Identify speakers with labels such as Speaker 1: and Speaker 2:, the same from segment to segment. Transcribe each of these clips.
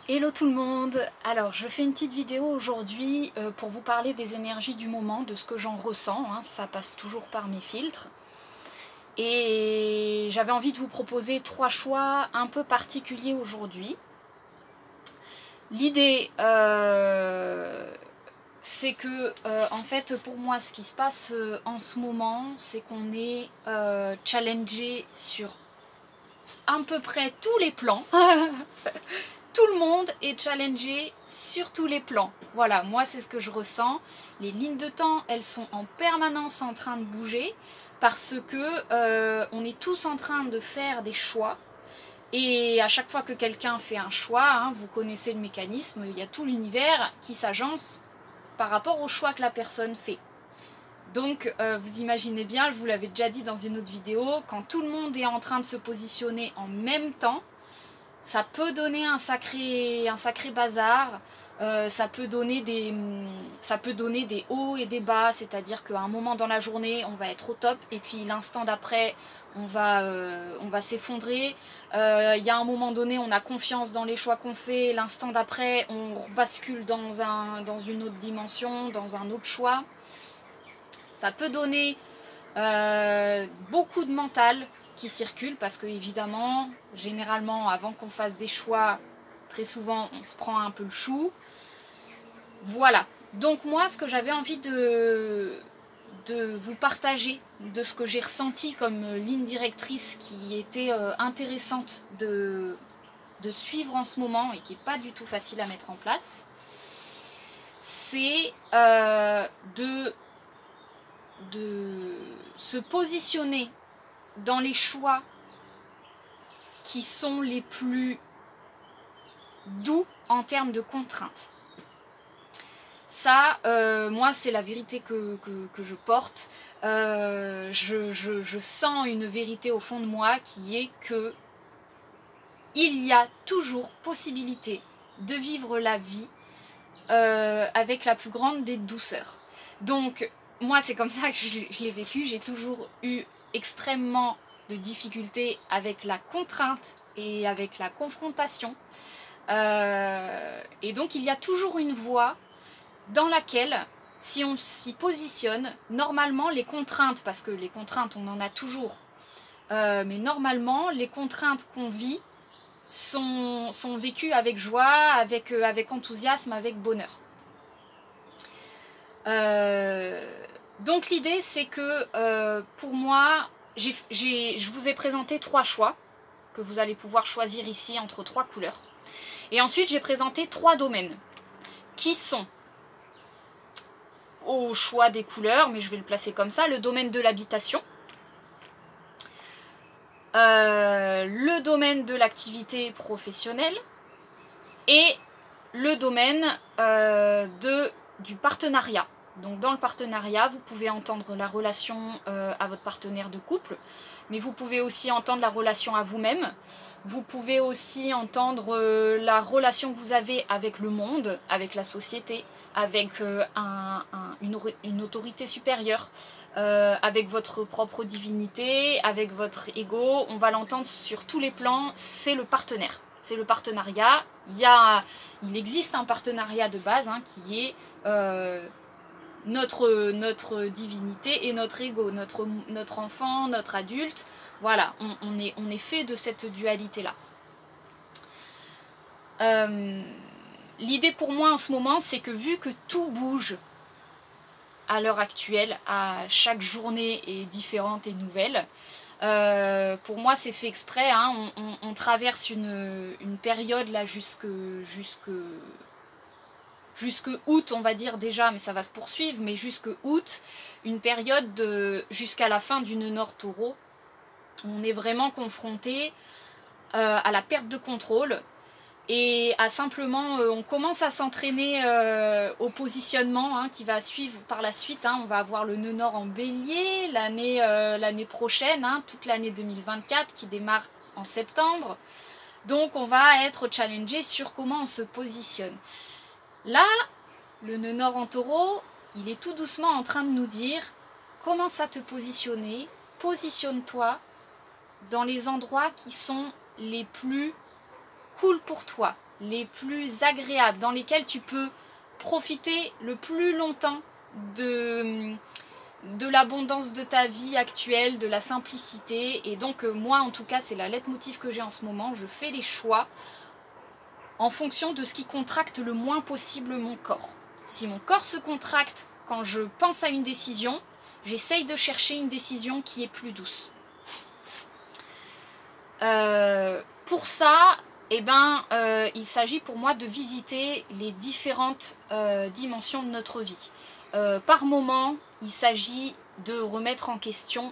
Speaker 1: Hello tout le monde! Alors je fais une petite vidéo aujourd'hui pour vous parler des énergies du moment, de ce que j'en ressens, hein, ça passe toujours par mes filtres. Et j'avais envie de vous proposer 3 choix un peu particuliers aujourd'hui. L'idée, c'est que en fait pour moi ce qui se passe en ce moment, c'est qu'on est challengé sur à peu près tous les plans. Tout le monde est challengé sur tous les plans. Voilà, moi c'est ce que je ressens. Les lignes de temps, elles sont en permanence en train de bouger parce que on est tous en train de faire des choix. Et à chaque fois que quelqu'un fait un choix, hein, vous connaissez le mécanisme, il y a tout l'univers qui s'agence par rapport au choix que la personne fait. Donc vous imaginez bien, je vous l'avais déjà dit dans une autre vidéo, quand tout le monde est en train de se positionner en même temps, ça peut donner un sacré bazar, ça peut donner des hauts et des bas, c'est-à-dire qu'à un moment dans la journée, on va être au top, et puis l'instant d'après, on va s'effondrer. Il y a un moment donné, on a confiance dans les choix qu'on fait, l'instant d'après, on bascule dans une autre dimension, dans un autre choix. Ça peut donner beaucoup de mental qui circule parce que évidemment, généralement, avant qu'on fasse des choix, très souvent, on se prend un peu le chou. Voilà. Donc moi, ce que j'avais envie de vous partager, de ce que j'ai ressenti comme ligne directrice qui était intéressante de suivre en ce moment et qui n'est pas du tout facile à mettre en place, c'est de se positionner dans les choix qui sont les plus doux en termes de contraintes. Ça, moi, c'est la vérité que je porte. Je sens une vérité au fond de moi qui est que il y a toujours possibilité de vivre la vie avec la plus grande des douceurs. Donc, moi, c'est comme ça que je l'ai vécu. J'ai toujours eu extrêmement de difficultés avec la contrainte et avec la confrontation. Et donc, il y a toujours une voie dans laquelle, si on s'y positionne, normalement, les contraintes, parce que les contraintes, on en a toujours, mais normalement, les contraintes qu'on vit sont vécues avec joie, avec enthousiasme, avec bonheur. Donc l'idée c'est que pour moi, je vous ai présenté 3 choix que vous allez pouvoir choisir ici entre 3 couleurs. Et ensuite j'ai présenté 3 domaines qui sont au choix des couleurs, mais je vais le placer comme ça, le domaine de l'habitation, le domaine de l'activité professionnelle et le domaine du partenariat. Donc dans le partenariat, vous pouvez entendre la relation à votre partenaire de couple, mais vous pouvez aussi entendre la relation à vous-même. Vous pouvez aussi entendre la relation que vous avez avec le monde, avec la société, avec une autorité supérieure, avec votre propre divinité, avec votre ego. On va l'entendre sur tous les plans, c'est le partenaire. C'est le partenariat. Il existe un partenariat de base hein, qui est notre divinité et notre ego, notre enfant, notre adulte. Voilà, on est fait de cette dualité-là. L'idée pour moi en ce moment, c'est que vu que tout bouge à l'heure actuelle, à chaque journée est différente et nouvelle, pour moi c'est fait exprès, hein, on traverse une période là jusque août on va dire déjà, mais ça va se poursuivre, mais jusque août, une période jusqu'à la fin du nœud nord taureau, on est vraiment confronté à la perte de contrôle et à simplement, on commence à s'entraîner au positionnement hein, qui va suivre par la suite, hein, on va avoir le nœud nord en bélier l'année prochaine, hein, toute l'année 2024 qui démarre en septembre, donc on va être challengé sur comment on se positionne. Là, le nœud nord en taureau, il est tout doucement en train de nous dire commence à te positionner, positionne-toi dans les endroits qui sont les plus cool pour toi, les plus agréables, dans lesquels tu peux profiter le plus longtemps de l'abondance de ta vie actuelle, de la simplicité. Et donc moi en tout cas c'est la leitmotiv que j'ai en ce moment, je fais les choix en fonction de ce qui contracte le moins possible mon corps. Si mon corps se contracte quand je pense à une décision, j'essaye de chercher une décision qui est plus douce. Pour ça, il s'agit pour moi de visiter les différentes dimensions de notre vie. Par moment, il s'agit de remettre en question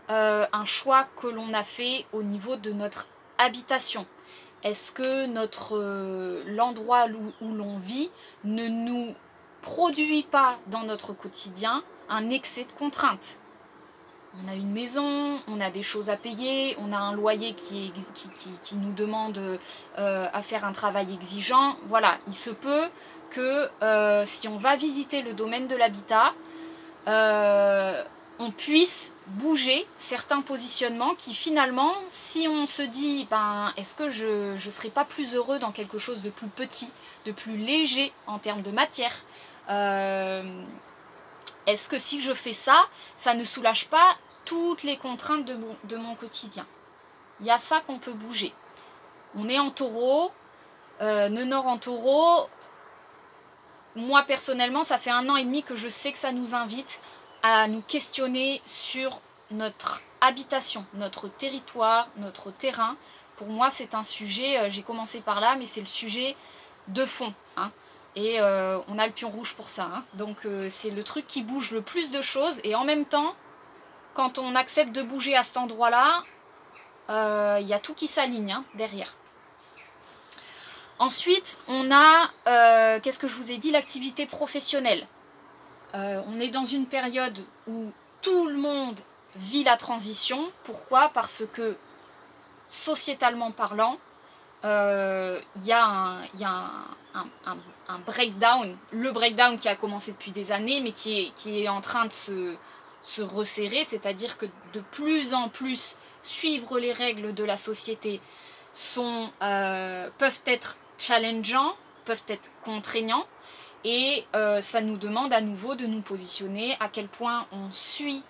Speaker 1: un choix que l'on a fait au niveau de notre habitation. Est-ce que l'endroit où l'on vit ne nous produit pas dans notre quotidien un excès de contraintes? On a une maison, on a des choses à payer, on a un loyer qui nous demande à faire un travail exigeant. Voilà, il se peut que si on va visiter le domaine de l'habitat, on puisse bouger certains positionnements qui finalement, si on se dit est-ce que je ne serais pas plus heureux dans quelque chose de plus petit, de plus léger en termes de matière, est-ce que si je fais ça, ça ne soulage pas toutes les contraintes de mon quotidien? Il y a ça qu'on peut bouger. On est en taureau, Nœud-Nord en taureau. Moi personnellement, ça fait 1 an et demi que je sais que ça nous invite à nous questionner sur notre habitation, notre territoire, notre terrain. Pour moi, c'est un sujet, j'ai commencé par là, mais c'est le sujet de fond. Hein. Et on a le pion rouge pour ça. Hein. Donc c'est le truc qui bouge le plus de choses. Et en même temps, quand on accepte de bouger à cet endroit-là, il y a tout qui s'aligne hein, derrière. Ensuite, on a, qu'est-ce que je vous ai dit, l'activité professionnelle. On est dans une période où tout le monde vit la transition. Pourquoi? Parce que, sociétalement parlant, il y a un breakdown. Le breakdown qui a commencé depuis des années, mais qui est en train de se resserrer. C'est-à-dire que de plus en plus, suivre les règles de la société peuvent être challengeants, peuvent être contraignants. Et ça nous demande à nouveau de nous positionner, à quel point on suit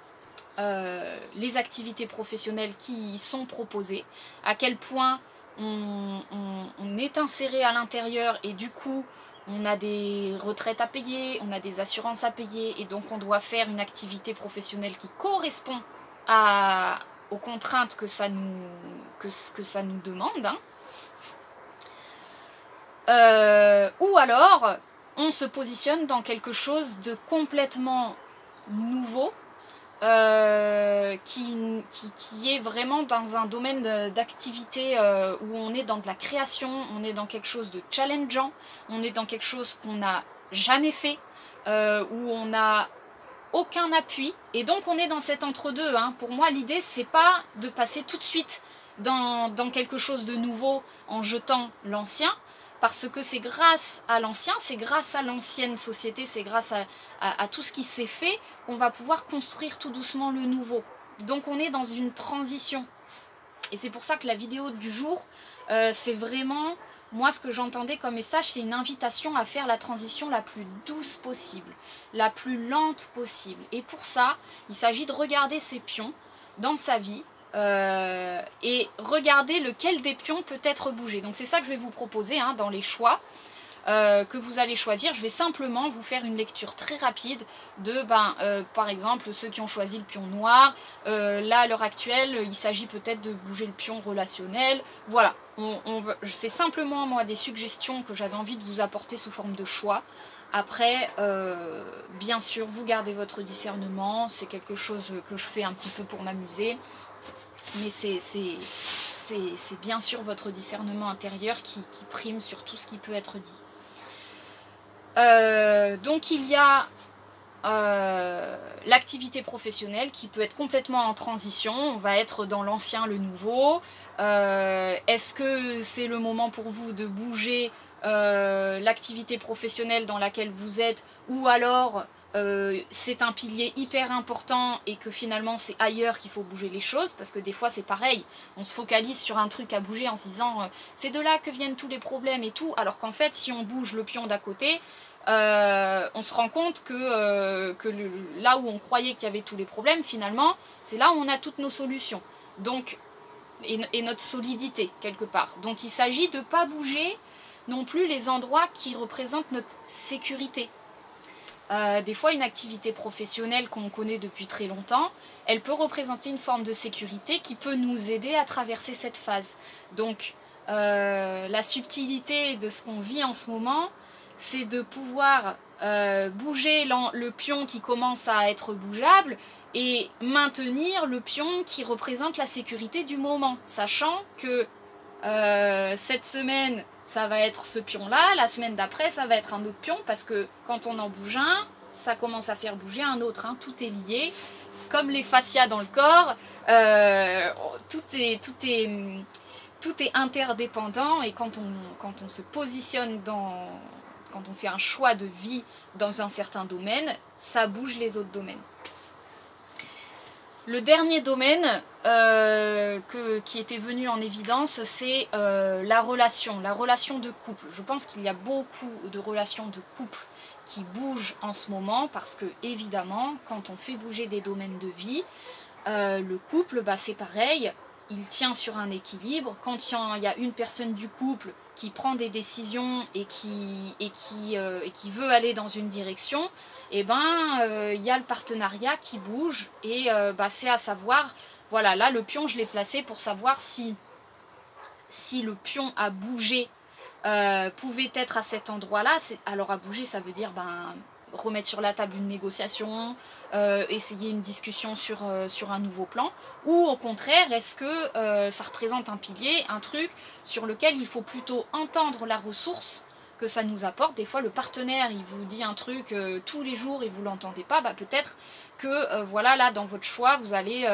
Speaker 1: les activités professionnelles qui y sont proposées, à quel point on est inséré à l'intérieur et du coup on a des retraites à payer, on a des assurances à payer et donc on doit faire une activité professionnelle qui correspond aux contraintes que ça nous demande. Hein. Ou alors on se positionne dans quelque chose de complètement nouveau, qui est vraiment dans un domaine d'activité où on est dans de la création, on est dans quelque chose de challengeant, on est dans quelque chose qu'on n'a jamais fait, où on n'a aucun appui, et donc on est dans cet entre-deux. Hein. Pour moi, l'idée, c'est pas de passer tout de suite dans quelque chose de nouveau en jetant l'ancien, parce que c'est grâce à l'ancien, c'est grâce à l'ancienne société, c'est grâce à tout ce qui s'est fait qu'on va pouvoir construire tout doucement le nouveau. Donc on est dans une transition. Et c'est pour ça que la vidéo du jour, c'est vraiment, moi ce que j'entendais comme message, c'est une invitation à faire la transition la plus douce possible, la plus lente possible. Et pour ça, il s'agit de regarder ses pions dans sa vie, et regarder lequel des pions peut être bougé. Donc c'est ça que je vais vous proposer hein, dans les choix que vous allez choisir. Je vais simplement vous faire une lecture très rapide de, par exemple, ceux qui ont choisi le pion noir. Là, à l'heure actuelle, il s'agit peut-être de bouger le pion relationnel. Voilà, c'est simplement moi des suggestions que j'avais envie de vous apporter sous forme de choix. Après, bien sûr, vous gardez votre discernement. C'est quelque chose que je fais un petit peu pour m'amuser. Mais c'est bien sûr votre discernement intérieur qui prime sur tout ce qui peut être dit. Donc il y a l'activité professionnelle qui peut être complètement en transition. On va être dans l'ancien, le nouveau. Est-ce que c'est le moment pour vous de bouger l'activité professionnelle dans laquelle vous êtes, ou alors c'est un pilier hyper important et que finalement c'est ailleurs qu'il faut bouger les choses, parce que des fois c'est pareil, on se focalise sur un truc à bouger en se disant c'est de là que viennent tous les problèmes et tout, alors qu'en fait si on bouge le pion d'à côté, on se rend compte que, là où on croyait qu'il y avait tous les problèmes, finalement c'est là où on a toutes nos solutions, donc, et notre solidité quelque part. Donc il s'agit de ne pas bouger non plus les endroits qui représentent notre sécurité. Des fois, une activité professionnelle qu'on connaît depuis très longtemps, elle peut représenter une forme de sécurité qui peut nous aider à traverser cette phase. Donc, la subtilité de ce qu'on vit en ce moment, c'est de pouvoir bouger le pion qui commence à être bougeable et maintenir le pion qui représente la sécurité du moment, sachant que cette semaine ça va être ce pion là, la semaine d'après ça va être un autre pion, parce que quand on en bouge un, ça commence à faire bouger un autre, hein. Tout est lié, comme les fascias dans le corps, tout est interdépendant, et quand on se positionne quand on fait un choix de vie dans un certain domaine, ça bouge les autres domaines. Le dernier domaine qui était venu en évidence, c'est la relation de couple. Je pense qu'il y a beaucoup de relations de couple qui bougent en ce moment, parce que évidemment, quand on fait bouger des domaines de vie, le couple, bah, c'est pareil, il tient sur un équilibre. Quand il y a une personne du couple qui prend des décisions et qui veut aller dans une direction, et ben il y a le partenariat qui bouge, et bah, c'est à savoir, voilà, là le pion je l'ai placé pour savoir si le pion a bougé pouvait être à cet endroit là. Alors à bouger, ça veut dire ben remettre sur la table une négociation, essayer une discussion sur un nouveau plan, ou au contraire, est-ce que ça représente un pilier, un truc sur lequel il faut plutôt entendre la ressource que ça nous apporte. Des fois le partenaire il vous dit un truc tous les jours et vous l'entendez pas, bah, peut-être que voilà, là dans votre choix vous allez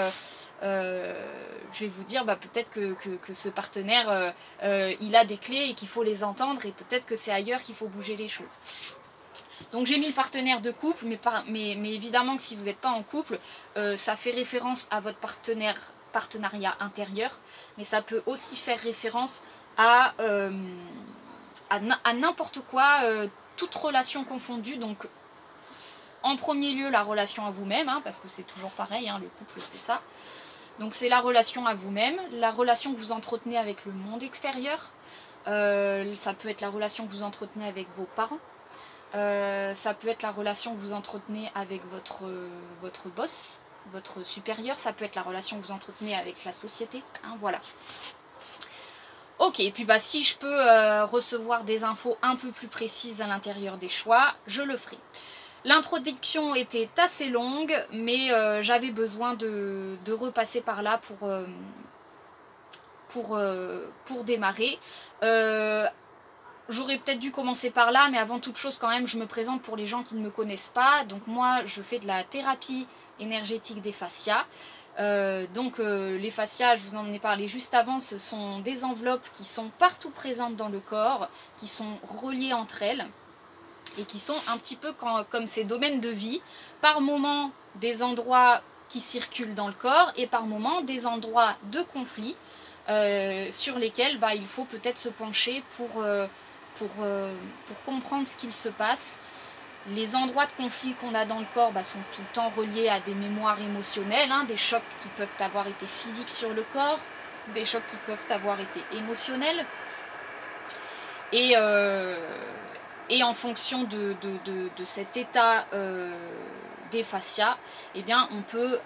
Speaker 1: je vais vous dire, bah, peut-être que ce partenaire il a des clés et qu'il faut les entendre, et peut-être que c'est ailleurs qu'il faut bouger les choses. Donc j'ai mis le partenaire de couple, mais évidemment que si vous n'êtes pas en couple, ça fait référence à votre partenariat intérieur, mais ça peut aussi faire référence à n'importe quoi, toute relation confondue. Donc en premier lieu la relation à vous-même, hein, parce que c'est toujours pareil, hein, le couple c'est ça. Donc c'est la relation à vous-même, la relation que vous entretenez avec le monde extérieur, ça peut être la relation que vous entretenez avec vos parents, ça peut être la relation que vous entretenez avec votre boss, votre supérieur, ça peut être la relation que vous entretenez avec la société, hein, voilà. Ok, et puis bah, si je peux recevoir des infos un peu plus précises à l'intérieur des choix, je le ferai. L'introduction était assez longue, mais j'avais besoin de repasser par là pour démarrer. J'aurais peut-être dû commencer par là, mais avant toute chose quand même, je me présente pour les gens qui ne me connaissent pas. Donc moi, je fais de la thérapie énergétique des fascias. Les fascias, je vous en ai parlé juste avant, ce sont des enveloppes qui sont partout présentes dans le corps, qui sont reliées entre elles, et qui sont un petit peu comme ces domaines de vie, par moment des endroits qui circulent dans le corps, et par moment des endroits de conflit sur lesquels bah, il faut peut-être se pencher pour comprendre ce qu'il se passe. Les endroits de conflit qu'on a dans le corps bah, sont tout le temps reliés à des mémoires émotionnelles, hein, des chocs qui peuvent avoir été physiques sur le corps, des chocs qui peuvent avoir été émotionnels. Et en fonction de cet état des fascias, eh bien, on peut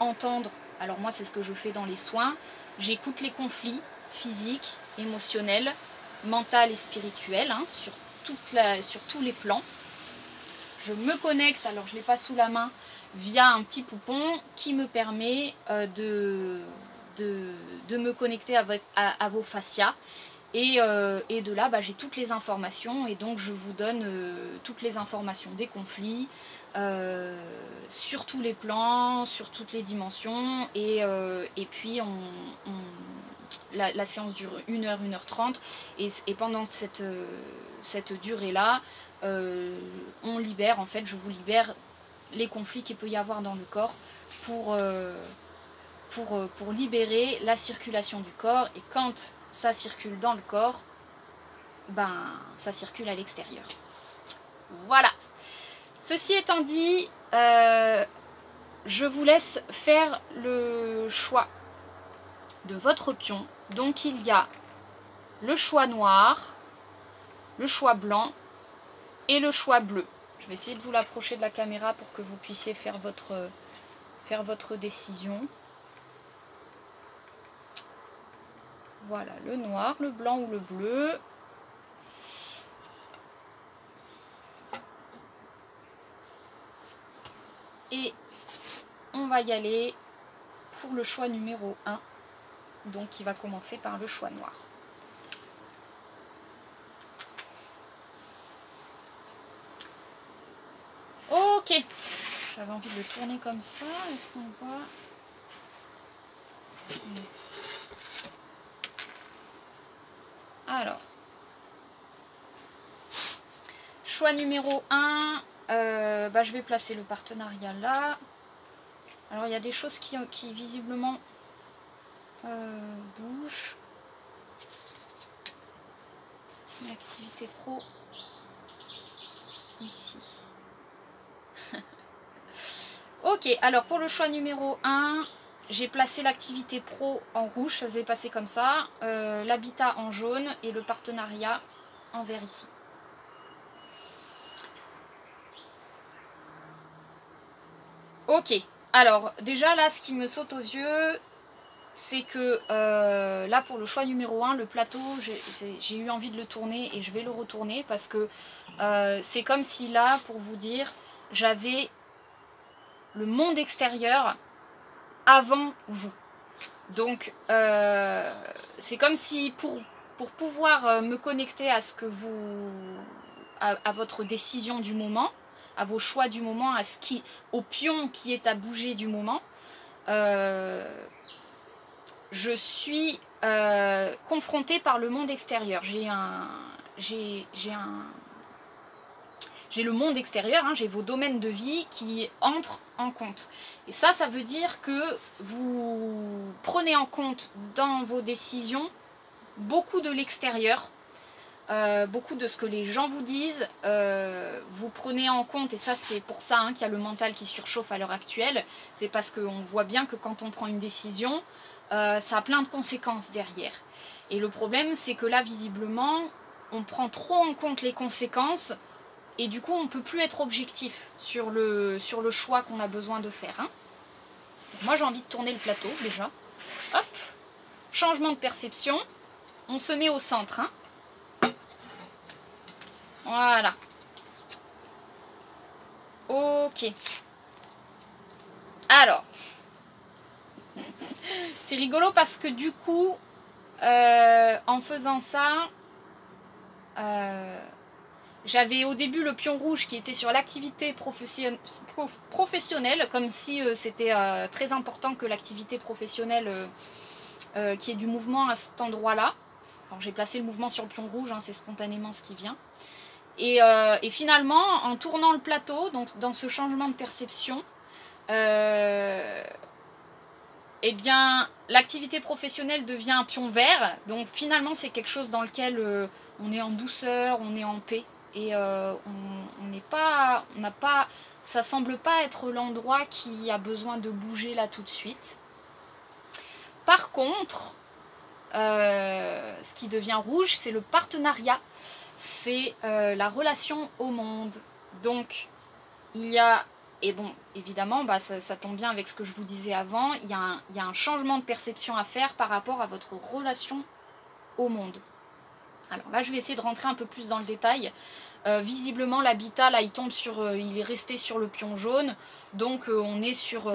Speaker 1: entendre, alors moi c'est ce que je fais dans les soins, j'écoute les conflits physiques, émotionnels, mentaux et spirituels, hein, sur tous les plans. Je me connecte, alors je ne l'ai pas sous la main, via un petit poupon qui me permet de me connecter à vos fascias. Et de là, bah, j'ai toutes les informations, et donc je vous donne toutes les informations des conflits, sur tous les plans, sur toutes les dimensions, et puis la séance dure 1h, 1h30, et pendant cette durée-là, on libère, en fait, je vous libère les conflits qu'il peut y avoir dans le corps pour libérer la circulation du corps, et quand ça circule dans le corps, ben ça circule à l'extérieur. Voilà. Ceci étant dit, je vous laisse faire le choix de votre pion. Donc il y a le choix noir, le choix blanc et le choix bleu. Je vais essayer de vous l'approcher de la caméra pour que vous puissiez faire votre décision. Voilà, le noir, le blanc ou le bleu. Et on va y aller pour le choix numéro 1. Donc qui va commencer par le choix noir. Ok. J'avais envie de le tourner comme ça. Est-ce qu'on voit? Alors. Choix numéro 1. Je vais placer le partenariat là. Alors il y a des choses qui visiblement bougent. L'activité pro ici. Ok, alors pour le choix numéro 1, j'ai placé l'activité pro en rouge, ça s'est passé comme ça, l'habitat en jaune et le partenariat en vert ici. Ok, alors déjà là ce qui me saute aux yeux, c'est que là pour le choix numéro 1, le plateau, j'ai eu envie de le tourner et je vais le retourner parce que c'est comme si là, pour vous dire, j'avais le monde extérieur avant vous. Donc c'est comme si pour pouvoir me connecter à ce que à votre décision du moment, à vos choix du moment, au pion qui est à bouger du moment, je suis confrontée par le monde extérieur. J'ai le monde extérieur, hein, j'ai vos domaines de vie qui entrent en compte. Et ça veut dire que vous prenez en compte dans vos décisions beaucoup de l'extérieur, beaucoup de ce que les gens vous disent, vous prenez en compte, et ça c'est pour ça qu'il y a le mental qui surchauffe à l'heure actuelle, c'est parce qu'on voit bien que quand on prend une décision, ça a plein de conséquences derrière. Et le problème c'est que là visiblement, on prend trop en compte les conséquences, et du coup on ne peut plus être objectif sur le choix qu'on a besoin de faire. Hein. Moi j'ai envie de tourner le plateau déjà. Hop, changement de perception, on se met au centre. Hein. Voilà. Ok. Alors, c'est rigolo parce que du coup, en faisant ça, j'avais au début le pion rouge qui était sur l'activité professionnelle, comme si c'était très important que l'activité professionnelle qu'il y ait du mouvement à cet endroit-là. Alors j'ai placé le mouvement sur le pion rouge, hein, c'est spontanément ce qui vient. Et finalement, en tournant le plateau, donc dans ce changement de perception, eh bien, l'activité professionnelle devient un pion vert. Donc finalement, c'est quelque chose dans lequel on est en douceur, on est en paix. Et ça semble pas être l'endroit qui a besoin de bouger là tout de suite. Par contre, ce qui devient rouge, c'est le partenariat. C'est la relation au monde. Donc, il y a, et bon, évidemment, ça tombe bien avec ce que je vous disais avant, il y a un changement de perception à faire par rapport à votre relation au monde. Alors là, je vais essayer de rentrer un peu plus dans le détail. Visiblement, l'habitat, là, il est resté sur le pion jaune, donc on est sur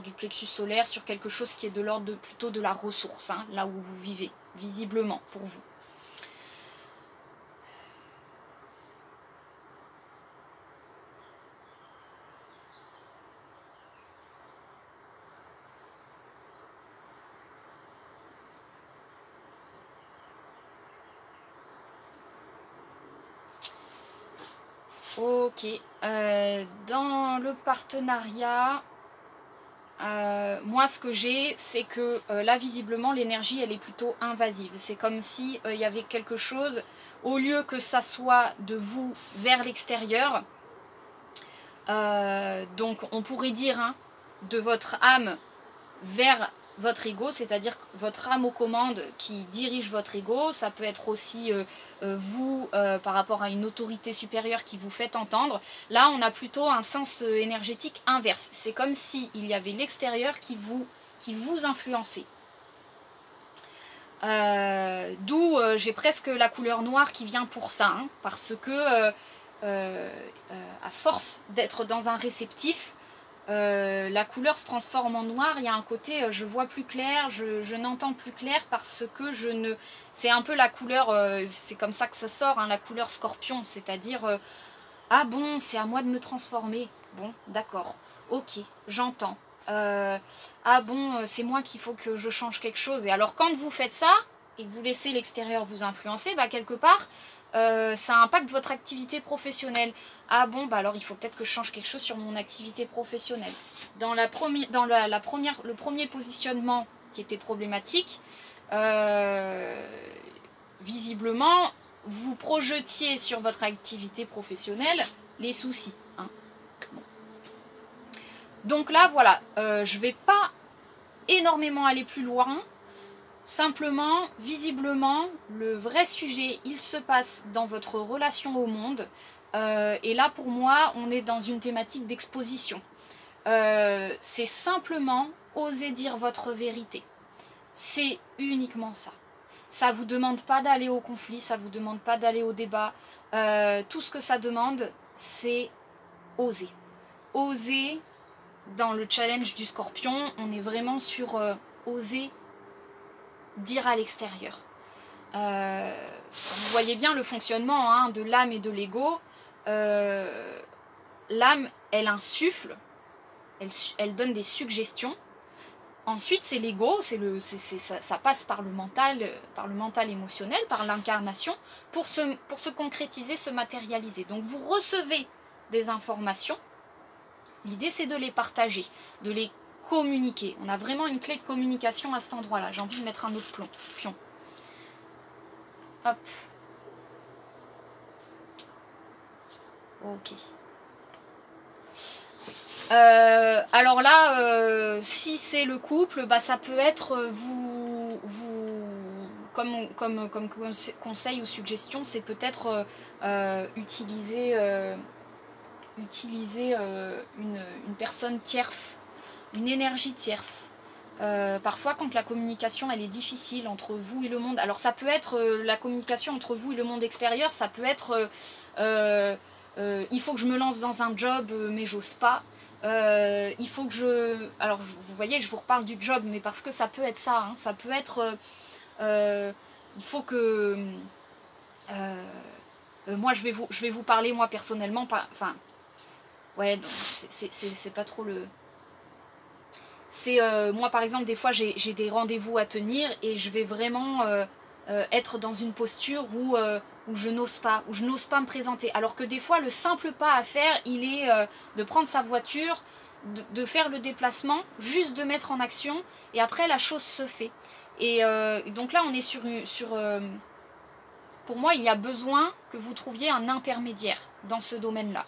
Speaker 1: du plexus solaire, sur quelque chose qui est de l'ordre plutôt de la ressource, hein, là où vous vivez, visiblement, pour vous. Ok. Dans le partenariat, moi ce que j'ai, c'est que là visiblement l'énergie elle est plutôt invasive. C'est comme si il y avait quelque chose, au lieu que ça soit de vous vers l'extérieur, donc on pourrait dire hein, de votre âme vers votre ego, c'est-à-dire votre âme aux commandes qui dirige votre ego. Ça peut être aussi vous par rapport à une autorité supérieure qui vous fait entendre. Là on a plutôt un sens énergétique inverse, c'est comme s'il y avait l'extérieur qui vous influençait. D'où j'ai presque la couleur noire qui vient pour ça, hein, parce que à force d'être dans un réceptif, la couleur se transforme en noir. Il y a un côté je vois plus clair, je n'entends plus clair, parce que je ne... C'est un peu la couleur, c'est comme ça que ça sort, hein, la couleur scorpion, c'est-à-dire ah bon, c'est à moi de me transformer, bon d'accord, ok, j'entends. Ah bon, c'est moi qu'il faut que je change quelque chose. Et alors quand vous faites ça et que vous laissez l'extérieur vous influencer, bah quelque part ça impacte votre activité professionnelle. Ah bon, bah alors il faut peut-être que je change quelque chose sur mon activité professionnelle. Dans le premier positionnement qui était problématique, visiblement vous projetiez sur votre activité professionnelle les soucis, hein. Bon. Donc là voilà, je vais pas énormément aller plus loin. Simplement, visiblement, le vrai sujet, il se passe dans votre relation au monde. Et là, pour moi, on est dans une thématique d'exposition. C'est simplement oser dire votre vérité. C'est uniquement ça. Ça ne vous demande pas d'aller au conflit, ça ne vous demande pas d'aller au débat. Tout ce que ça demande, c'est oser. Oser, dans le challenge du scorpion, on est vraiment sur oser dire à l'extérieur. Vous voyez bien le fonctionnement hein, de l'âme et de l'ego. L'âme, elle insuffle, elle donne des suggestions. Ensuite, c'est l'ego, ça passe par le mental émotionnel, par l'incarnation, pour se concrétiser, se matérialiser. Donc vous recevez des informations. L'idée, c'est de les partager, de les communiquer. On a vraiment une clé de communication à cet endroit-là. J'ai envie de mettre un autre pion. Hop. Ok. Alors là, si c'est le couple, bah ça peut être comme conseil ou suggestion, c'est peut-être utiliser une personne tierce, une énergie tierce. Parfois quand la communication elle est difficile entre vous et le monde, alors ça peut être la communication entre vous et le monde extérieur, ça peut être il faut que je me lance dans un job mais j'ose pas, il faut que je... Alors vous voyez, je vous reparle du job, mais parce que ça peut être ça, hein, ça peut être il faut que moi je vais vous parler moi personnellement, enfin ouais, donc c'est pas trop le... C'est moi par exemple des fois j'ai des rendez-vous à tenir et je vais vraiment être dans une posture où je n'ose pas, me présenter. Alors que des fois le simple pas à faire, il est de prendre sa voiture, de faire le déplacement, juste de mettre en action, et après la chose se fait. Et donc là on est sur pour moi il y a besoin que vous trouviez un intermédiaire dans ce domaine-là.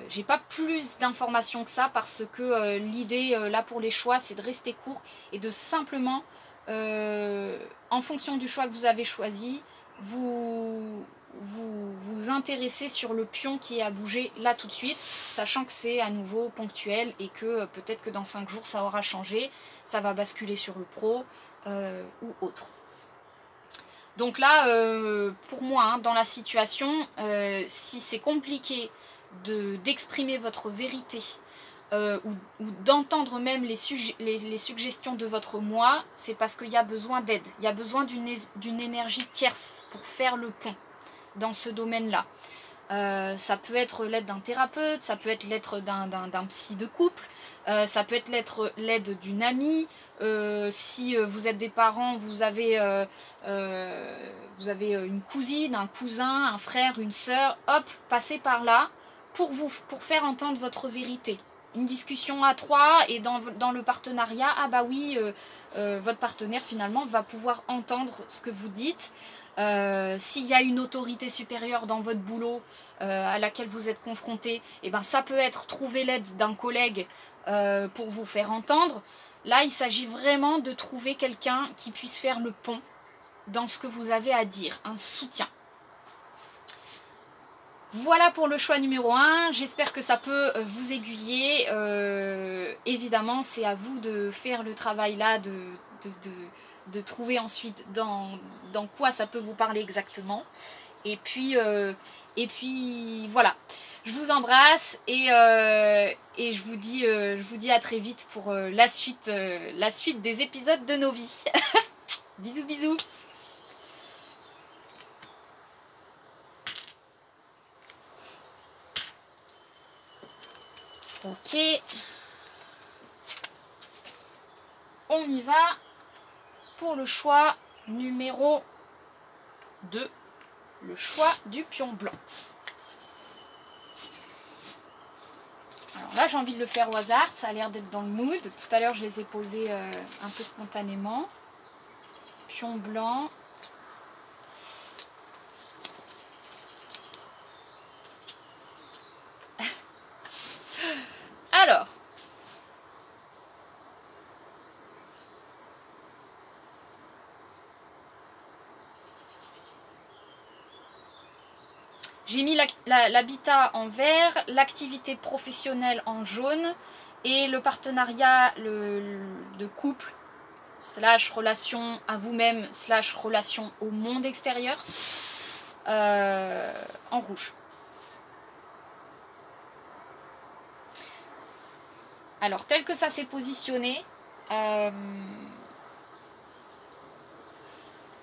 Speaker 1: J'ai pas plus d'informations que ça, parce que l'idée là pour les choix c'est de rester court et de simplement en fonction du choix que vous avez choisi vous intéresser sur le pion qui est à bouger là tout de suite, sachant que c'est à nouveau ponctuel et que peut-être que dans 5 jours ça aura changé, ça va basculer sur le pro ou autre. Donc là pour moi hein, dans la situation si c'est compliqué d'exprimer votre vérité ou d'entendre même les suggestions de votre moi, c'est parce qu'il y a besoin d'aide, il y a besoin d'une énergie tierce pour faire le pont dans ce domaine-là. Ça peut être l'aide d'un thérapeute, ça peut être l'aide d'un psy de couple, Ça peut être l'aide d'une amie. Si vous êtes des parents, vous avez une cousine, un cousin, un frère, une sœur, hop, passez par là pour faire entendre votre vérité. Une discussion à trois et dans le partenariat, ah bah oui, votre partenaire finalement va pouvoir entendre ce que vous dites. S'il y a une autorité supérieure dans votre boulot à laquelle vous êtes confronté, et ben ça peut être trouver l'aide d'un collègue pour vous faire entendre. Là, il s'agit vraiment de trouver quelqu'un qui puisse faire le pont dans ce que vous avez à dire, un soutien. Voilà pour le choix numéro 1, j'espère que ça peut vous aiguiller. Évidemment, c'est à vous de faire le travail là, de trouver ensuite dans quoi ça peut vous parler exactement. Et puis voilà, je vous embrasse et je vous dis à très vite pour la suite des épisodes de nos vies. Bisous bisous. Ok, on y va pour le choix numéro 2, le choix du pion blanc. Alors là, j'ai envie de le faire au hasard, ça a l'air d'être dans le mood. Tout à l'heure, je les ai posés un peu spontanément. Pion blanc. Alors, j'ai mis l'habitat en vert, l'activité professionnelle en jaune et le partenariat de couple / relation à vous-même / relation au monde extérieur en rouge. Alors, tel que ça s'est positionné,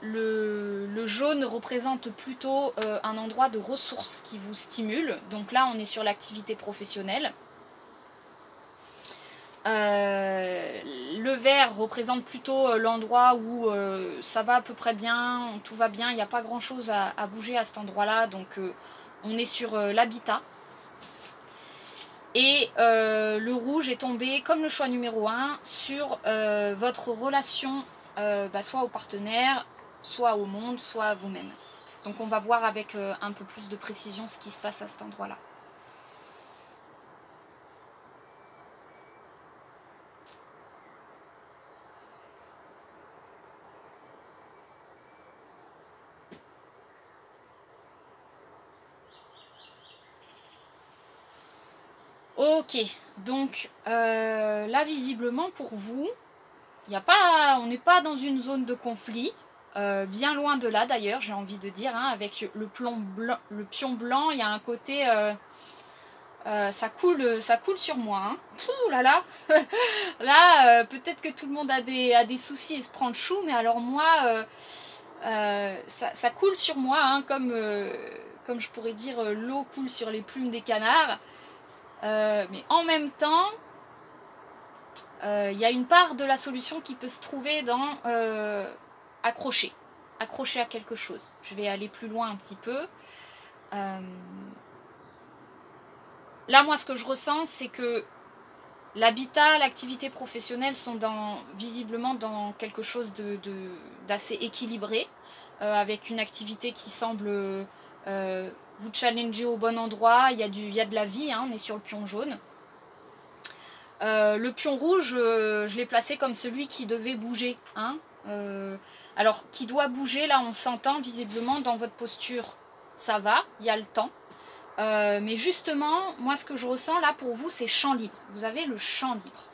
Speaker 1: le jaune représente plutôt un endroit de ressources qui vous stimule. Donc là, on est sur l'activité professionnelle. Le vert représente plutôt l'endroit où ça va à peu près bien, tout va bien, il n'y a pas grand chose à bouger à cet endroit-là. Donc on est sur l'habitat. Et le rouge est tombé, comme le choix numéro 1, sur votre relation soit au partenaire, soit au monde, soit à vous-même. Donc on va voir avec un peu plus de précision ce qui se passe à cet endroit-là. Ok, donc là visiblement pour vous, on n'est pas dans une zone de conflit, bien loin de là d'ailleurs, j'ai envie de dire, hein, avec le pion blanc, il y a un côté, ça coule sur moi. Hein. Pouh là là, là peut-être que tout le monde a des soucis et se prend le chou, mais alors moi, ça coule sur moi, hein, comme je pourrais dire, l'eau coule sur les plumes des canards. Mais en même temps, il y a une part de la solution qui peut se trouver dans accrocher à quelque chose. Je vais aller plus loin un petit peu. Là, moi, ce que je ressens, c'est que l'habitat, l'activité professionnelle sont visiblement dans quelque chose d'assez équilibré, avec une activité qui semble vous challenger au bon endroit. Il y a de la vie, hein, on est sur le pion jaune. Le pion rouge, je l'ai placé comme celui qui devait bouger. Hein. Alors, qui doit bouger, là on s'entend visiblement dans votre posture, ça va, il y a le temps. Mais justement, moi ce que je ressens là pour vous, c'est champ libre. Vous avez le champ libre.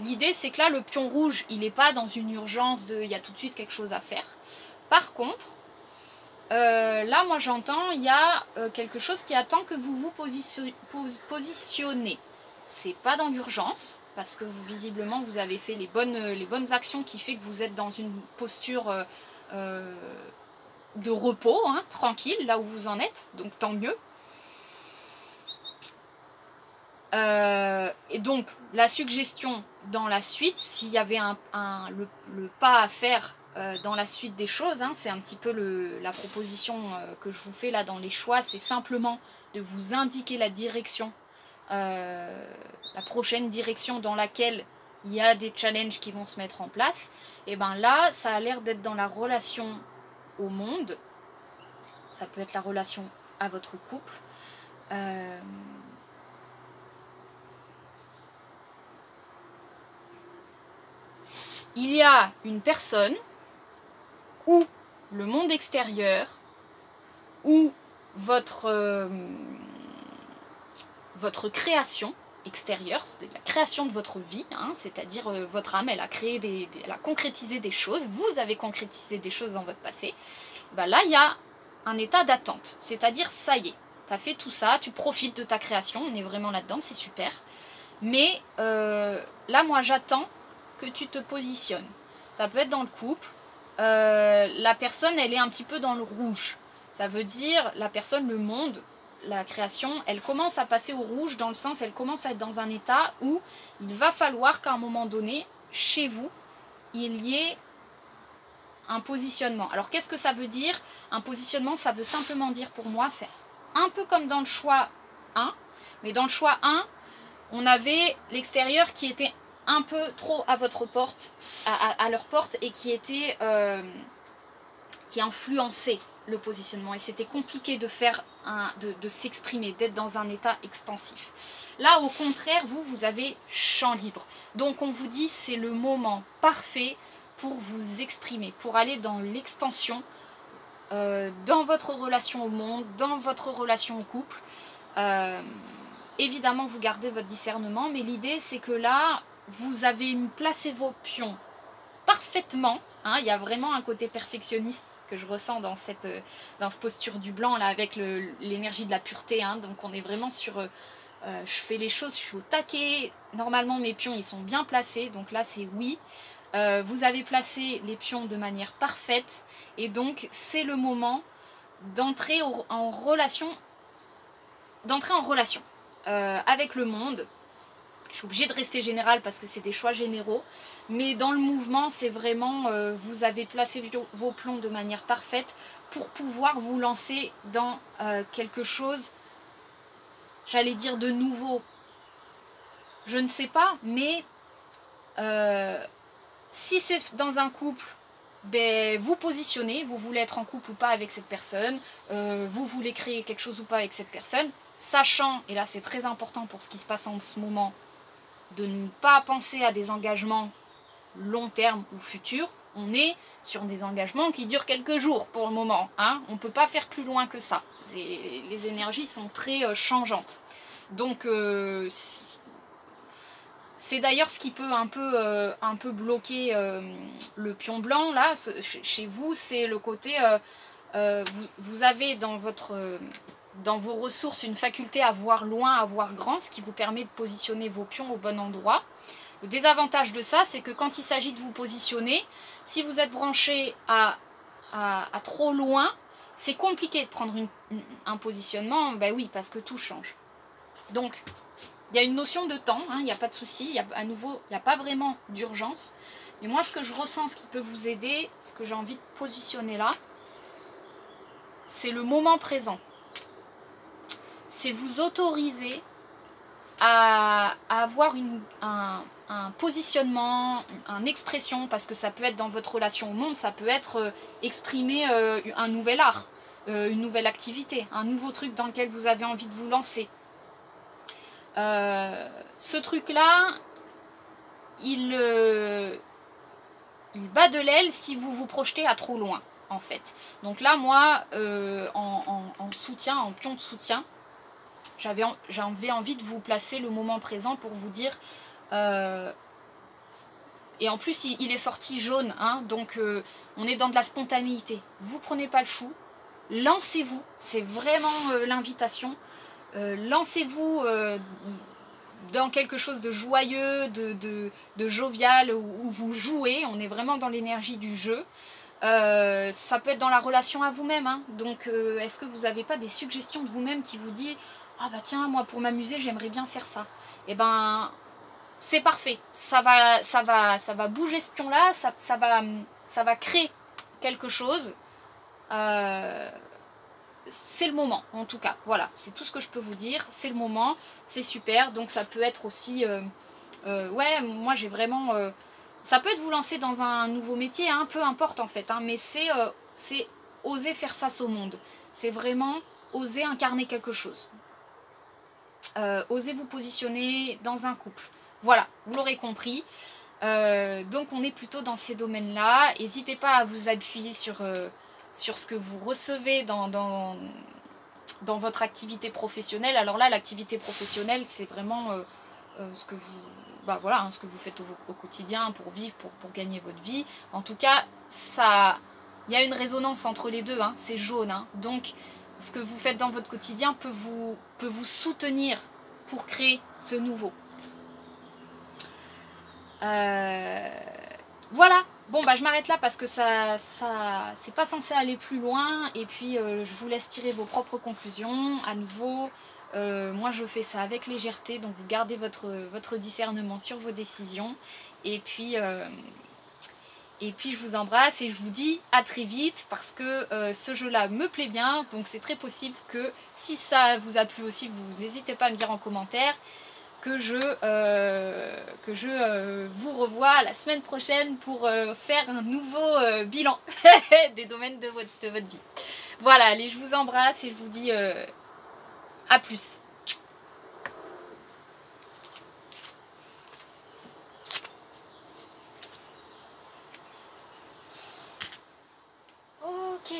Speaker 1: L'idée c'est que là, le pion rouge, il n'est pas dans une urgence il y a tout de suite quelque chose à faire. Par contre, là moi j'entends, il y a quelque chose qui attend que vous vous positionnez. C'est pas dans l'urgence, parce que visiblement vous avez fait les bonnes actions qui fait que vous êtes dans une posture de repos, hein, tranquille, là où vous en êtes, donc tant mieux. Et donc, la suggestion dans la suite, s'il y avait le pas à faire dans la suite des choses, hein, c'est un petit peu la proposition que je vous fais là dans les choix, c'est simplement de vous indiquer la direction, la prochaine direction dans laquelle il y a des challenges qui vont se mettre en place. Et bien là, ça a l'air d'être dans la relation au monde, ça peut être la relation à votre couple, il y a une personne ou le monde extérieur ou votre création extérieure, c'est la création de votre vie, hein, c'est-à-dire votre âme, elle a concrétisé des choses, vous avez concrétisé des choses dans votre passé. Ben là, il y a un état d'attente, c'est-à-dire ça y est, tu as fait tout ça, tu profites de ta création, on est vraiment là-dedans, c'est super. Mais là, moi, j'attends que tu te positionnes. Ça peut être dans le couple, la personne, elle est un petit peu dans le rouge. Ça veut dire, la personne, le monde, la création, elle commence à passer au rouge dans le sens, elle commence à être dans un état où il va falloir qu'à un moment donné, chez vous, il y ait un positionnement. Alors, qu'est-ce que ça veut dire? Un positionnement, ça veut simplement dire pour moi, c'est un peu comme dans le choix 1, mais dans le choix 1, on avait l'extérieur qui était un peu trop à votre porte, à leur porte, et qui était qui influençait le positionnement. Et c'était compliqué de faire de s'exprimer, d'être dans un état expansif. Là, au contraire, vous avez champ libre. Donc, on vous dit c'est le moment parfait pour vous exprimer, pour aller dans l'expansion, dans votre relation au monde, dans votre relation au couple. Évidemment, vous gardez votre discernement, mais l'idée, c'est que là, vous avez placé vos pions parfaitement. Hein, il y a vraiment un côté perfectionniste que je ressens dans cette posture du blanc, là, avec l'énergie de la pureté. Hein, donc, on est vraiment sur... je fais les choses, je suis au taquet. Normalement, mes pions, ils sont bien placés. Donc là, c'est oui. Vous avez placé les pions de manière parfaite. Et donc, c'est le moment d'entrer en relation. Avec le monde. Je suis obligée de rester générale parce que c'est des choix généraux. Mais dans le mouvement, c'est vraiment, vous avez placé vos plombs de manière parfaite pour pouvoir vous lancer dans quelque chose, j'allais dire de nouveau. Je ne sais pas, mais si c'est dans un couple, ben, vous positionnez, vous voulez être en couple ou pas avec cette personne, vous voulez créer quelque chose ou pas avec cette personne, sachant, et là c'est très important pour ce qui se passe en ce moment, de ne pas penser à des engagements long terme ou futurs. On est sur des engagements qui durent quelques jours pour le moment. Hein. On ne peut pas faire plus loin que ça. Les énergies sont très changeantes. Donc c'est d'ailleurs ce qui peut un peu bloquer le pion blanc. Là, chez vous, c'est le côté... vous avez dans vos ressources une faculté à voir loin, à voir grand, ce qui vous permet de positionner vos pions au bon endroit. Le désavantage de ça, c'est que quand il s'agit de vous positionner, si vous êtes branché à trop loin, c'est compliqué de prendre un positionnement, ben oui, parce que tout change. Donc, il y a une notion de temps, hein, il n'y a pas de souci, à nouveau, il n'y a pas vraiment d'urgence. Mais moi, ce que je ressens, ce qui peut vous aider, ce que j'ai envie de positionner là, c'est le moment présent. C'est vous autoriser à avoir un positionnement, une expression, parce que ça peut être dans votre relation au monde, ça peut être exprimer un nouvel art, une nouvelle activité, un nouveau truc dans lequel vous avez envie de vous lancer. Ce truc-là, il bat de l'aile si vous vous projetez à trop loin, en fait. Donc là, moi, en soutien, en pion de soutien, j'avais envie de vous placer le moment présent pour vous dire... et en plus, il est sorti jaune, hein, donc on est dans de la spontanéité. Vous prenez pas le chou, lancez-vous, c'est vraiment l'invitation. Lancez-vous dans quelque chose de joyeux, de jovial, où vous jouez, on est vraiment dans l'énergie du jeu. Ça peut être dans la relation à vous-même, hein. Donc est-ce que vous n'avez pas des suggestions de vous-même qui vous dit ah bah tiens, moi pour m'amuser j'aimerais bien faire ça. Et ben c'est parfait, ça va bouger ce pion là, ça va créer quelque chose. C'est le moment en tout cas, voilà, c'est tout ce que je peux vous dire, c'est le moment, c'est super. Donc ça peut être aussi ouais, moi j'ai vraiment ça peut être vous lancer dans un nouveau métier, hein, peu importe en fait, hein, mais c'est oser faire face au monde, c'est vraiment oser incarner quelque chose, oser vous positionner dans un couple, voilà, vous l'aurez compris. Donc on est plutôt dans ces domaines là. N'hésitez pas à vous appuyer sur ce que vous recevez dans votre activité professionnelle. Alors là, l'activité professionnelle, c'est vraiment ce que vous, bah voilà, hein, ce que vous faites au quotidien pour vivre, pour gagner votre vie. En tout cas, il y a une résonance entre les deux, hein, c'est jaune. Hein. Donc, ce que vous faites dans votre quotidien peut vous soutenir pour créer ce nouveau. Voilà, bon bah je m'arrête là parce que ça c'est pas censé aller plus loin, et puis je vous laisse tirer vos propres conclusions. À nouveau, moi je fais ça avec légèreté, donc vous gardez votre discernement sur vos décisions, et puis je vous embrasse et je vous dis à très vite, parce que ce jeu là me plaît bien, donc c'est très possible que si ça vous a plu aussi, vous n'hésitez pas à me dire en commentaire, que je vous revois la semaine prochaine pour faire un nouveau bilan des domaines de votre vie. Voilà, allez, je vous embrasse et je vous dis à plus. Ok.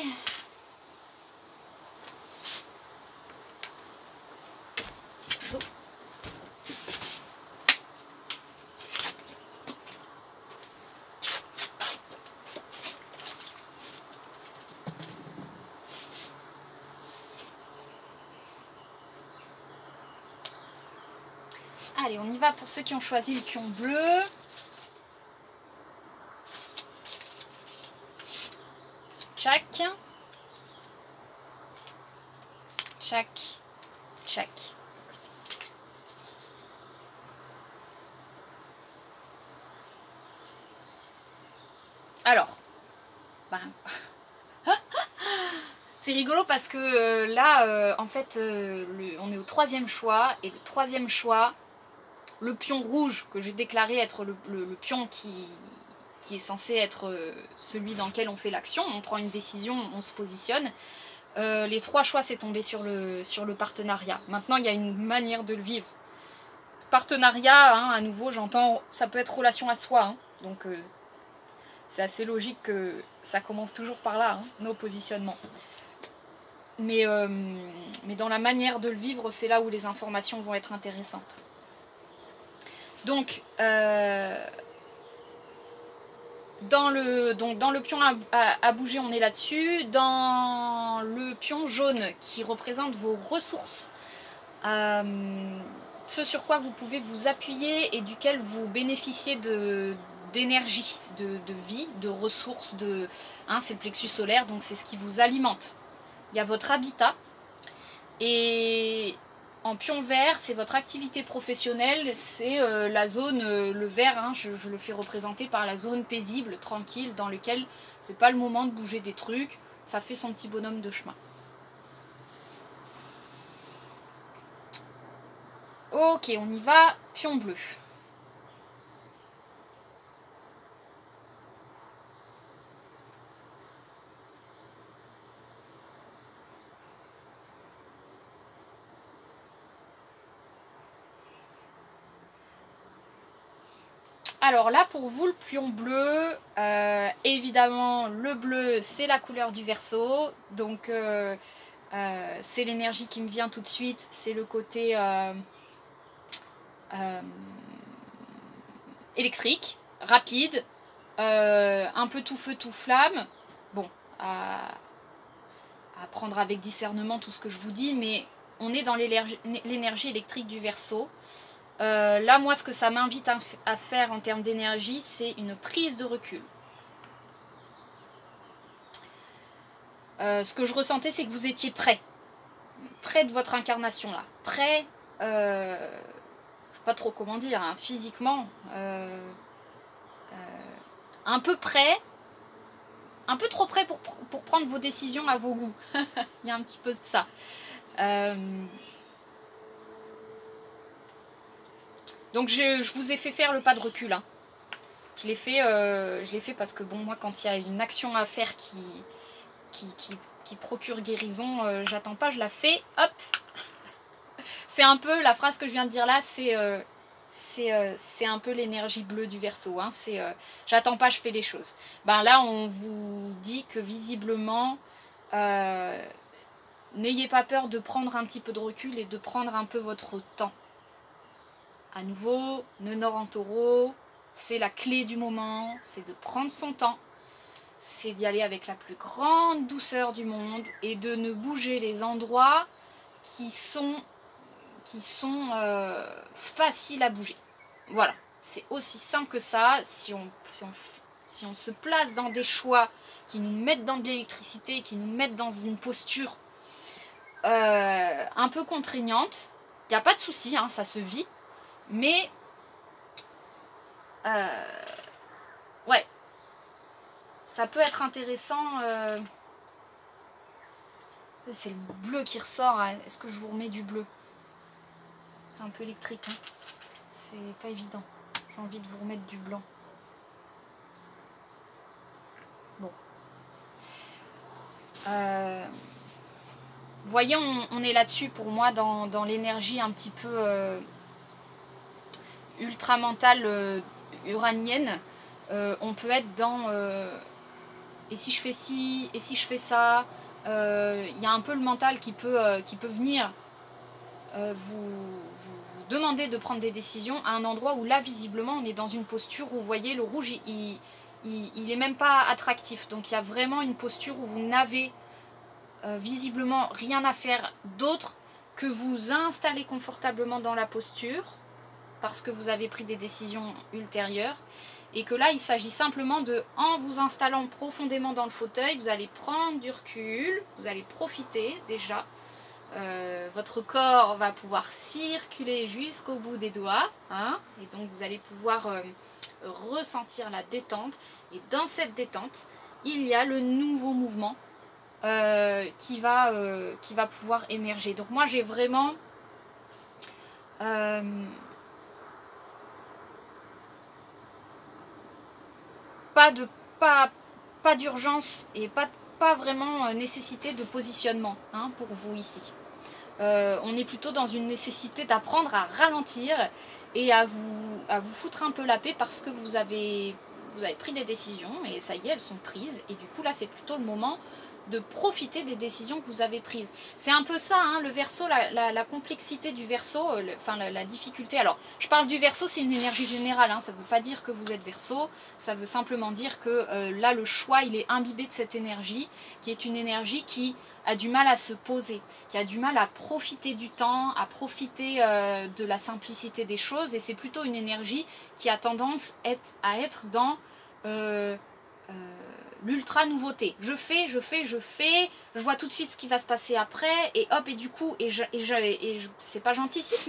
Speaker 1: Petit peu d'eau. Allez, on y va pour ceux qui ont choisi le pion bleu. Tchac. Tchac. Tchac. Alors, ben, c'est rigolo parce que là, en fait, on est au 3e choix, et le 3e choix, le pion rouge que j'ai déclaré être le pion qui est censé être celui dans lequel on fait l'action, on prend une décision, on se positionne. Les 3 choix, c'est tombé sur le partenariat. Maintenant, il y a une manière de le vivre. Partenariat, hein, à nouveau, j'entends, ça peut être relation à soi, hein, donc c'est assez logique que ça commence toujours par là, hein, nos positionnements. Mais dans la manière de le vivre, c'est là où les informations vont être intéressantes. Donc, dans le pion à bouger, on est là-dessus. Dans le pion jaune qui représente vos ressources, ce sur quoi vous pouvez vous appuyer et duquel vous bénéficiez d'énergie, de vie, de ressources, hein, c'est le plexus solaire, donc c'est ce qui vous alimente. Il y a votre habitat, et en pion vert, c'est votre activité professionnelle, c'est la zone, le vert, hein, je le fais représenter par la zone paisible, tranquille, dans lequel c'est pas le moment de bouger des trucs, ça fait son petit bonhomme de chemin. Ok, on y va, pion bleu. Alors là, pour vous, le pion bleu, évidemment, le bleu, c'est la couleur du Verseau. Donc, c'est l'énergie qui me vient tout de suite. C'est le côté électrique, rapide, un peu tout feu, tout flamme. Bon, à prendre avec discernement tout ce que je vous dis, mais on est dans l'énergie électrique du Verseau. Là, moi, ce que ça m'invite à faire en termes d'énergie, c'est une prise de recul. Ce que je ressentais, c'est que vous étiez prêt près de votre incarnation là. Près, je sais pas trop comment dire, hein, physiquement. Un peu près. Un peu trop près pour prendre vos décisions à vos goûts. Il y a un petit peu de ça. Donc je vous ai fait faire le pas de recul. Hein. Je l'ai fait parce que bon, moi quand il y a une action à faire qui procure guérison, j'attends pas, je la fais, hop. C'est un peu, la phrase que je viens de dire là, c'est un peu l'énergie bleue du Verseau. Hein. C'est j'attends pas, je fais les choses. Ben là, on vous dit que visiblement, n'ayez pas peur de prendre un petit peu de recul et de prendre un peu votre temps. À nouveau, nœud nord en taureau, c'est la clé du moment, c'est de prendre son temps, c'est d'y aller avec la plus grande douceur du monde et de ne bouger les endroits qui sont faciles à bouger. Voilà, c'est aussi simple que ça. Si on se place dans des choix qui nous mettent dans de l'électricité, qui nous mettent dans une posture un peu contraignante, il n'y a pas de souci, hein, ça se vit. Mais, ouais, ça peut être intéressant. C'est le bleu qui ressort. Est-ce que je vous remets du bleu? C'est un peu électrique. Hein. C'est pas évident. J'ai envie de vous remettre du blanc. Bon. Vous voyez, on est là-dessus pour moi dans l'énergie un petit peu... ultra mentale uranienne, on peut être dans et si je fais ci, et si je fais ça, il y a un peu le mental qui peut venir vous demander de prendre des décisions à un endroit où là visiblement on est dans une posture où vous voyez le rouge il est même pas attractif, donc il y a vraiment une posture où vous n'avez visiblement rien à faire d'autre que vous installer confortablement dans la posture parce que vous avez pris des décisions ultérieures, et que là, il s'agit simplement de, en vous installant profondément dans le fauteuil, vous allez prendre du recul, vous allez profiter déjà, votre corps va pouvoir circuler jusqu'au bout des doigts, hein, et donc vous allez pouvoir ressentir la détente, et dans cette détente, il y a le nouveau mouvement qui va pouvoir émerger. Donc moi, j'ai vraiment... pas d'urgence et pas vraiment nécessité de positionnement hein, pour vous ici. On est plutôt dans une nécessité d'apprendre à ralentir et à vous foutre un peu la paix parce que vous avez pris des décisions et ça y est, elles sont prises. Et du coup, là, c'est plutôt le moment de profiter des décisions que vous avez prises. C'est un peu ça, hein, le Verseau, la complexité du Verseau, enfin la difficulté. Alors, je parle du Verseau, c'est une énergie générale, hein, ça ne veut pas dire que vous êtes Verseau, ça veut simplement dire que là, le choix, il est imbibé de cette énergie, qui est une énergie qui a du mal à se poser, qui a du mal à profiter du temps, à profiter de la simplicité des choses, et c'est plutôt une énergie qui a tendance à être dans... l'ultra nouveauté. Je fais, je vois tout de suite ce qui va se passer après, et hop, et du coup, c'est pas j'anticipe,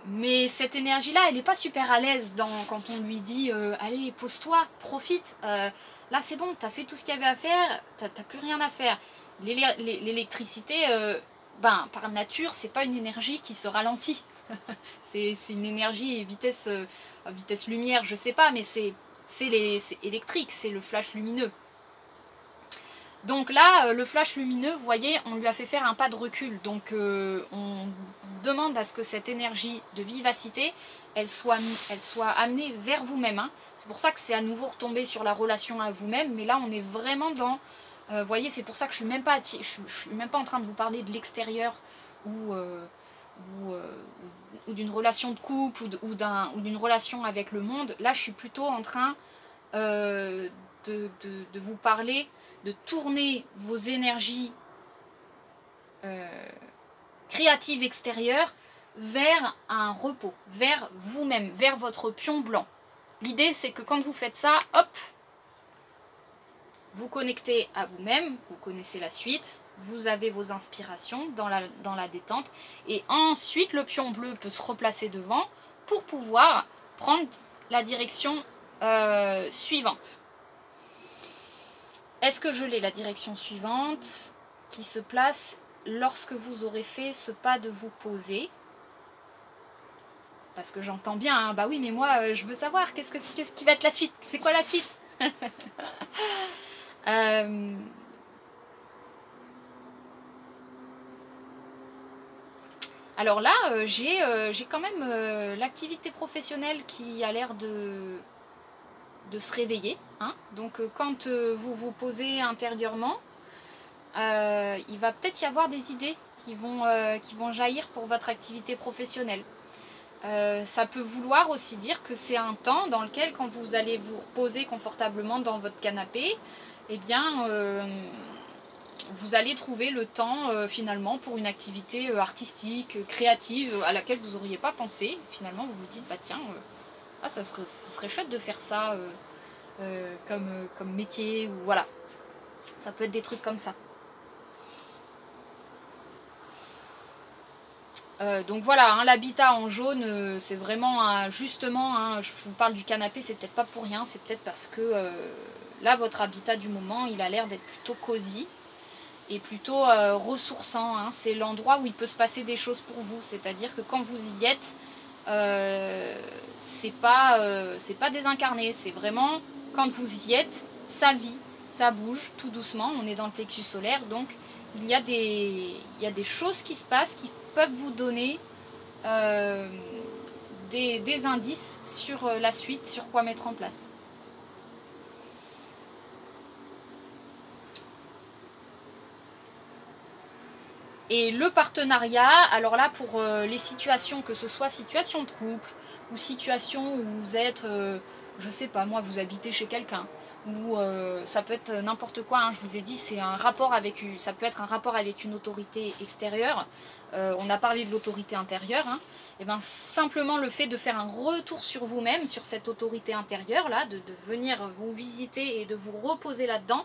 Speaker 1: mais cette énergie-là, elle n'est pas super à l'aise quand on lui dit allez, pose-toi, profite, là c'est bon, t'as fait tout ce qu'il y avait à faire, t'as plus rien à faire. L'électricité, par nature, c'est pas une énergie qui se ralentit. C'est une énergie vitesse lumière, je sais pas, mais c'est électrique, c'est le flash lumineux. Donc là, le flash lumineux, vous voyez, on lui a fait faire un pas de recul. Donc on demande à ce que cette énergie de vivacité, elle soit amenée vers vous-même. Hein. C'est pour ça que c'est à nouveau retombé sur la relation à vous-même. Mais là, on est vraiment dans... vous voyez, c'est pour ça que je suis même pas en train de vous parler de l'extérieur ou d'une relation de couple ou d'une relation avec le monde. Là, je suis plutôt en train de vous parler, de tourner vos énergies créatives extérieures vers un repos, vers vous-même, vers votre pion blanc. L'idée, c'est que quand vous faites ça, hop, vous connectez à vous-même, vous connaissez la suite, vous avez vos inspirations dans la détente. Et ensuite, le pion bleu peut se replacer devant pour pouvoir prendre la direction suivante. Est-ce que je l'ai, la direction suivante, qui se place lorsque vous aurez fait ce pas de vous poser? Parce que j'entends bien, hein, bah oui, mais moi, je veux savoir, qu'est-ce qui va être la suite? C'est quoi la suite? Alors là, j'ai quand même l'activité professionnelle qui a l'air de se réveiller. Hein. Donc quand vous vous posez intérieurement, il va peut-être y avoir des idées qui vont jaillir pour votre activité professionnelle. Ça peut vouloir aussi dire que c'est un temps dans lequel, quand vous allez vous reposer confortablement dans votre canapé, eh bien, vous allez trouver le temps finalement pour une activité artistique, créative, à laquelle vous n'auriez pas pensé. Finalement, vous vous dites, bah tiens, ce serait chouette de faire ça comme métier, ou voilà. Ça peut être des trucs comme ça. Donc voilà, hein, l'habitat en jaune, c'est vraiment justement, hein, je vous parle du canapé, c'est peut-être pas pour rien, c'est peut-être parce que là, votre habitat du moment, il a l'air d'être plutôt cosy et plutôt ressourçant. Hein. C'est l'endroit où il peut se passer des choses pour vous, c'est-à-dire que quand vous y êtes, c'est pas désincarné, c'est vraiment, quand vous y êtes, ça vit, ça bouge tout doucement, on est dans le plexus solaire, donc il y a des choses qui se passent qui peuvent vous donner des indices sur la suite, sur quoi mettre en place. Et le partenariat, alors là, pour les situations, que ce soit situation de couple, ou situation où vous êtes, je sais pas moi, vous habitez chez quelqu'un, ou ça peut être n'importe quoi, hein, je vous ai dit, c'est un rapport ça peut être un rapport avec une autorité extérieure, on a parlé de l'autorité intérieure, hein, et ben simplement le fait de faire un retour sur vous-même, sur cette autorité intérieure là, de venir vous visiter et de vous reposer là-dedans,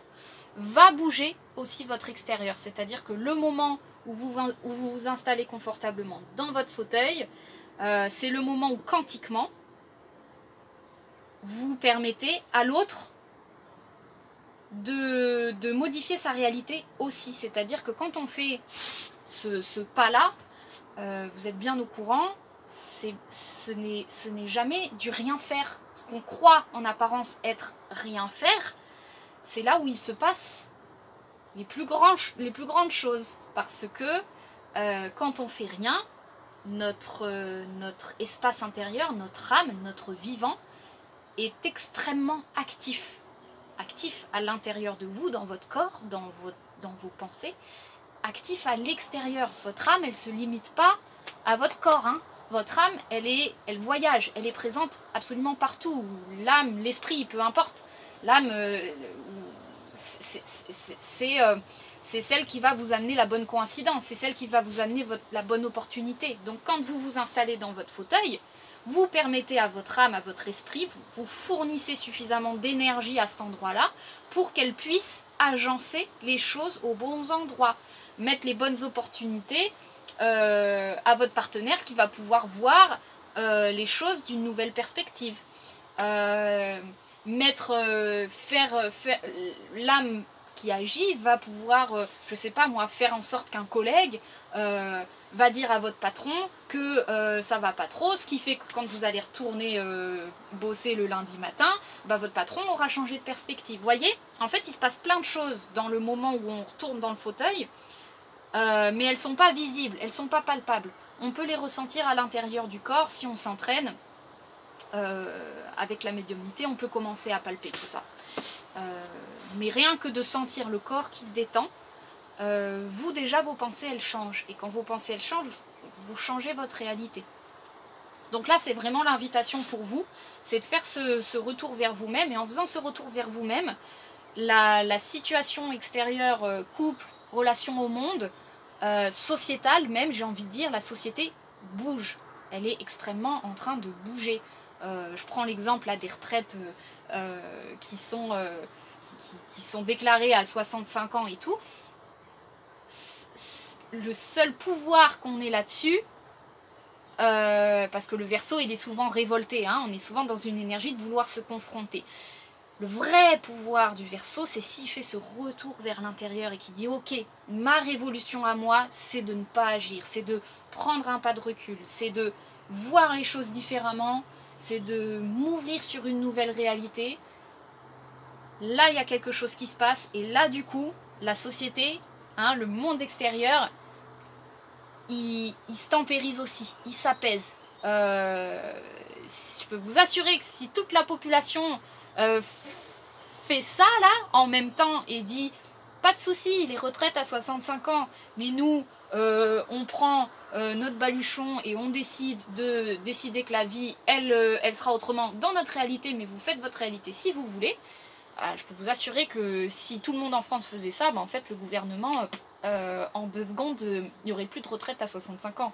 Speaker 1: va bouger aussi votre extérieur, c'est-à-dire que le moment où vous vous installez confortablement dans votre fauteuil, c'est le moment où quantiquement vous permettez à l'autre de modifier sa réalité aussi. C'est-à-dire que quand on fait ce pas-là, vous êtes bien au courant, ce n'est jamais du rien faire. Ce qu'on croit en apparence être rien faire, c'est là où il se passe les plus grandes choses. Parce que quand on fait rien, notre espace intérieur, notre âme, notre vivant est extrêmement actif. Actif à l'intérieur de vous, dans votre corps, dans vos pensées, actif à l'extérieur. Votre âme, elle ne se limite pas à votre corps. Hein. Votre âme, elle voyage, elle est présente absolument partout. L'âme, l'esprit, peu importe. L'âme, c'est celle qui va vous amener la bonne coïncidence, c'est celle qui va vous amener la bonne opportunité. Donc quand vous vous installez dans votre fauteuil, vous permettez à votre âme, à votre esprit, vous fournissez suffisamment d'énergie à cet endroit-là pour qu'elle puisse agencer les choses aux bons endroits, mettre les bonnes opportunités à votre partenaire qui va pouvoir voir les choses d'une nouvelle perspective. L'âme qui agit va pouvoir, je sais pas moi, faire en sorte qu'un collègue va dire à votre patron que ça va pas trop, ce qui fait que quand vous allez retourner bosser le lundi matin, bah, votre patron aura changé de perspective. Vous voyez, en fait, il se passe plein de choses dans le moment où on retourne dans le fauteuil, mais elles sont pas visibles, elles sont pas palpables. On peut les ressentir à l'intérieur du corps si on s'entraîne. Avec la médiumnité, on peut commencer à palper tout ça. Mais rien que de sentir le corps qui se détend, vous déjà, vos pensées, elles changent. Et quand vos pensées, elles changent, vous changez votre réalité. Donc là, c'est vraiment l'invitation pour vous, c'est de faire ce retour vers vous-même. Et en faisant ce retour vers vous-même, la situation extérieure, couple, relation au monde, sociétale même, j'ai envie de dire, la société bouge. Elle est extrêmement en train de bouger. Je prends l'exemple des retraites qui sont déclarées à 65 ans et tout. le seul pouvoir qu'on ait là-dessus, parce que le Verseau il est souvent révolté, hein, on est souvent dans une énergie de vouloir se confronter. Le vrai pouvoir du Verseau, c'est s'il fait ce retour vers l'intérieur et qu'il dit ok, ma révolution à moi, c'est de ne pas agir, c'est de prendre un pas de recul, c'est de voir les choses différemment, c'est de m'ouvrir sur une nouvelle réalité. Là, il y a quelque chose qui se passe et là, du coup, la société, hein, le monde extérieur, il se tempérise aussi, il s'apaise. Je peux vous assurer que si toute la population fait ça là en même temps et dit pas de souci, les retraites à 65 ans, mais nous on prend notre baluchon et on décide que la vie elle sera autrement dans notre réalité, mais vous faites votre réalité si vous voulez. Je peux vous assurer que si tout le monde en France faisait ça, en fait le gouvernement en 2 secondes il n'y aurait plus de retraite à 65 ans.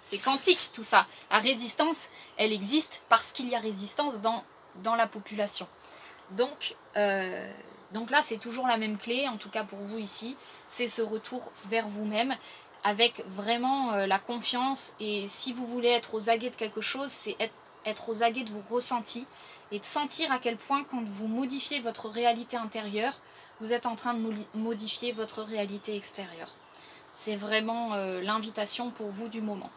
Speaker 1: C'est quantique tout ça. La résistance, elle existe parce qu'il y a résistance dans la population. Donc là, c'est toujours la même clé, en tout cas pour vous ici, c'est ce retour vers vous-même, avec vraiment la confiance. Et si vous voulez être aux aguets de quelque chose, c'est être aux aguets de vos ressentis, et de sentir à quel point, quand vous modifiez votre réalité intérieure, vous êtes en train de modifier votre réalité extérieure. C'est vraiment l'invitation pour vous du moment.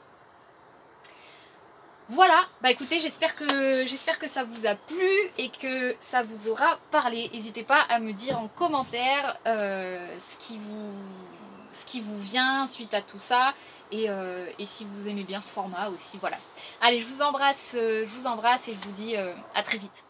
Speaker 1: Voilà, écoutez, j'espère que ça vous a plu et que ça vous aura parlé. N'hésitez pas à me dire en commentaire ce qui vous vient suite à tout ça et si vous aimez bien ce format aussi, voilà. Allez, je vous embrasse et je vous dis à très vite.